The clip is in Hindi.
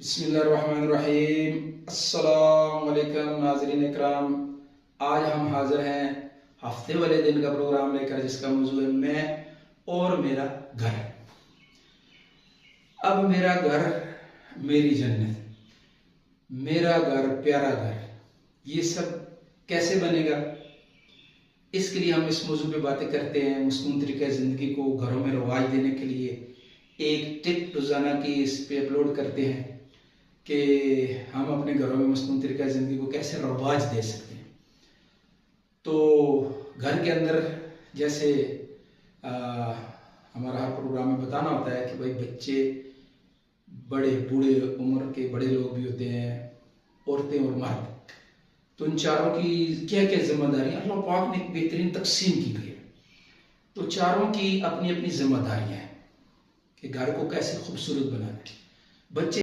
बिस्मिल्लाहिर्रहमानिर्रहीम। अस्सलाम वालेकुम नाज़रीन इकराम। आज हम हाजिर हैं हफ्ते वाले दिन का प्रोग्राम लेकर, जिसका मौजू है मैं और मेरा घर। अब मेरा घर मेरी जन्नत, मेरा घर प्यारा घर, ये सब कैसे बनेगा? इसके लिए हम इस मौजू पे बातें करते हैं। मसनून तरीके ज़िंदगी को घरों में रवाज देने के लिए एक टिप रोज़ाना की इस पे अपलोड करते हैं कि हम अपने घरों में मसनून तरीका ज़िंदगी को कैसे रवाज दे सकते हैं। तो घर के अंदर जैसे हमारा हर प्रोग्राम में बताना होता है कि भाई बच्चे, बड़े बूढ़े उम्र के बड़े लोग भी होते हैं, औरतें और मर्द, तो इन चारों की क्या क्या जिम्मेदारी अल्लाह पाक ने एक बेहतरीन तकसीम की गई है। तो चारों की अपनी अपनी जिम्मेदारियां हैं कि घर को कैसे खूबसूरत बनाना है। बच्चे